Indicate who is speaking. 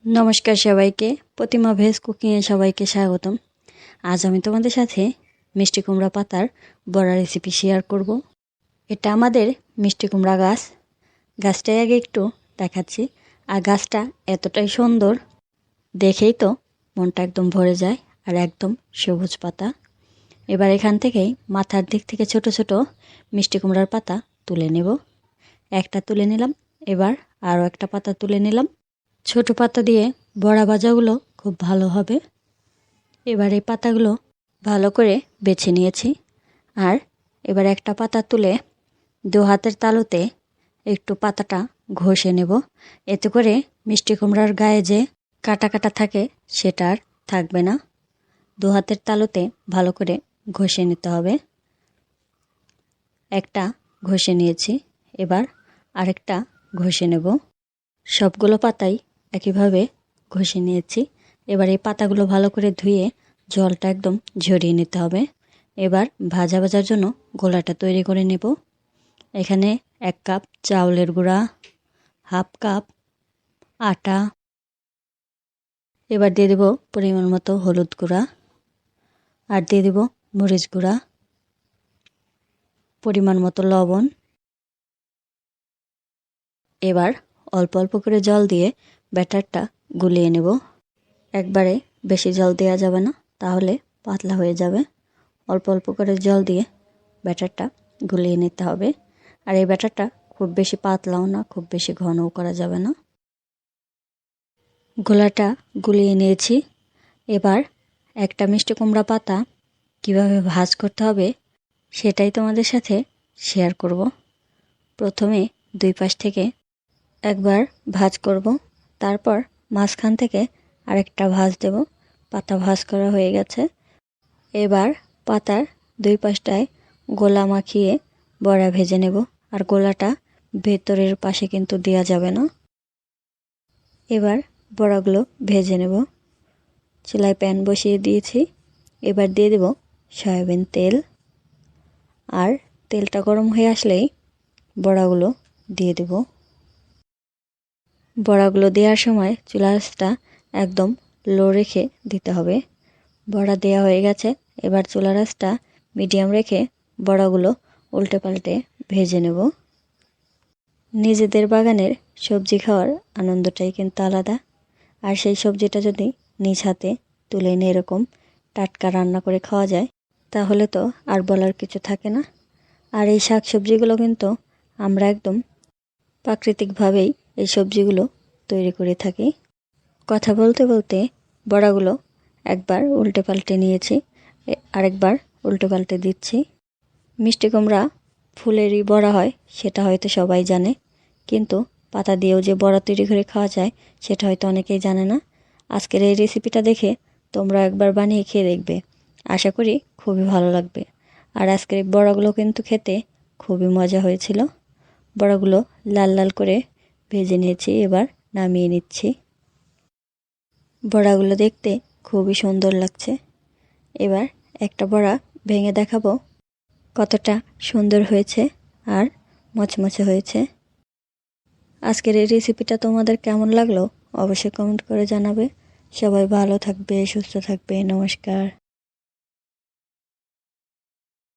Speaker 1: নমস্কার সবাইকে, প্রতিমা ভেজ কুকিংয়ে সবাইকে স্বাগতম। আজ আমি তোমাদের সাথে মিষ্টি কুমড়া পাতার বড়া রেসিপি শেয়ার করব। এটা আমাদের মিষ্টি কুমড়া গাছ। গাছটাই আগে একটু দেখাচ্ছি। আর গাছটা এতটাই সুন্দর, দেখেই তো মনটা একদম ভরে যায়। আর একদম সবুজ পাতা। এবার এখান থেকেই মাথার দিক থেকে ছোট ছোট মিষ্টি কুমড়ার পাতা তুলে নেব। একটা তুলে নিলাম, এবার আরও একটা পাতা তুলে নিলাম। ছোট পাতা দিয়ে বড়া ভাজাগুলো খুব ভালো হবে। এবার এই পাতাগুলো ভালো করে বেছে নিয়েছি। আর এবার একটা পাতা তুলে দু হাতের তালুতে একটু পাতাটা ঘষে নেব। এতে করে মিষ্টি কুমড়ার গায়ে যে কাটা কাটা থাকে সেটা আর থাকবে না। দু হাতের তালুতে ভালো করে ঘষে নিতে হবে। একটা ঘষে নিয়েছি, এবার আরেকটা ঘষে নেব। সবগুলো পাতাই একইভাবে ঘষে নিয়েছি। এবার এই পাতাগুলো ভালো করে ধুয়ে জলটা একদম ঝরিয়ে নিতে হবে। এবার ভাজার জন্য গোলাটা তৈরি করে নেব। এখানে 1 কাপ চাউলের গুঁড়া, হাফ কাপ আটা, এবার দিয়ে দেব পরিমাণ মতো হলুদ গুঁড়া, আর দিয়ে দেব মরিচ গুঁড়া, পরিমাণ মতো লবণ। এবার অল্প অল্প করে জল দিয়ে ব্যাটারটা গুলিয়ে নেব। একবারে বেশি জল দেওয়া যাবে না, তাহলে পাতলা হয়ে যাবে। অল্প অল্প করে জল দিয়ে ব্যাটারটা গুলিয়ে নিতে হবে। আর এই ব্যাটারটা খুব বেশি পাতলাও না, খুব বেশি ঘনও করা যাবে না। গোলাটা গুলিয়ে নিয়েছি। এবার একটা মিষ্টি কুমড়া পাতা কিভাবে ভাজ করতে হবে সেটাই তোমাদের সাথে শেয়ার করব। প্রথমে দুই পাশ থেকে একবার ভাজ করব, তারপর মাঝখান থেকে আরেকটা ভাজ দেব। পাতা ভাজ করা হয়ে গেছে। এবার পাতার দুই পাশটায় গোলা মাখিয়ে বড়া ভেজে নেব। আর গোলাটা ভেতরের পাশে কিন্তু দেওয়া যাবে না। এবার বড়াগুলো ভেজে নেব। চুলায় প্যান বসিয়ে দিয়েছি। এবার দিয়ে দেব সয়াবিন তেল। আর তেলটা গরম হয়ে আসলেই বড়াগুলো দিয়ে দেব। বড়াগুলো দেওয়ার সময় চুলার আঁচটা একদম লো রেখে দিতে হবে। বড়া দেওয়া হয়ে গেছে। এবার চুলার আঁচটা মিডিয়াম রেখে বড়াগুলো উল্টে পাল্টে ভেজে নেব। নিজেদের বাগানের সবজি খাওয়ার আনন্দটাই কিন্তু আলাদা। আর সেই সবজিটা যদি নিজ হাতে তুলে এনে এরকম টাটকা রান্না করে খাওয়া যায়, তাহলে তো আর বলার কিছু থাকে না। আর এই শাক সবজিগুলো কিন্তু আমরা একদম প্রাকৃতিকভাবেই এই সবজিগুলো তৈরি করে থাকি। কথা বলতে বলতে বড়াগুলো একবার উল্টে পাল্টে নিয়েছি, আরেকবার উল্টে পাল্টে দিচ্ছি। মিষ্টি কুমড়া ফুলেরই বড়া হয় সেটা হয়তো সবাই জানে, কিন্তু পাতা দিয়েও যে বড়া তৈরি করে খাওয়া যায় সেটা হয়তো অনেকেই জানে না। আজকের এই রেসিপিটা দেখে তোমরা একবার বানিয়ে খেয়ে দেখবে, আশা করি খুবই ভালো লাগবে। আর আজকের এই বড়াগুলো কিন্তু খেতে খুবই মজা হয়েছিল। বড়াগুলো লাল লাল করে ভেজে নিয়েছি, এবার নামিয়ে নিচ্ছি। বড়াগুলো দেখতে খুবই সুন্দর লাগছে। এবার একটা বড়া ভেঙে দেখাবো কতটা সুন্দর হয়েছে আর মচমচে হয়েছে। আজকের এই রেসিপিটা তোমাদের কেমন লাগলো অবশ্যই কমেন্ট করে জানাবে। সবাই ভালো থাকবে, সুস্থ থাকবে। নমস্কার।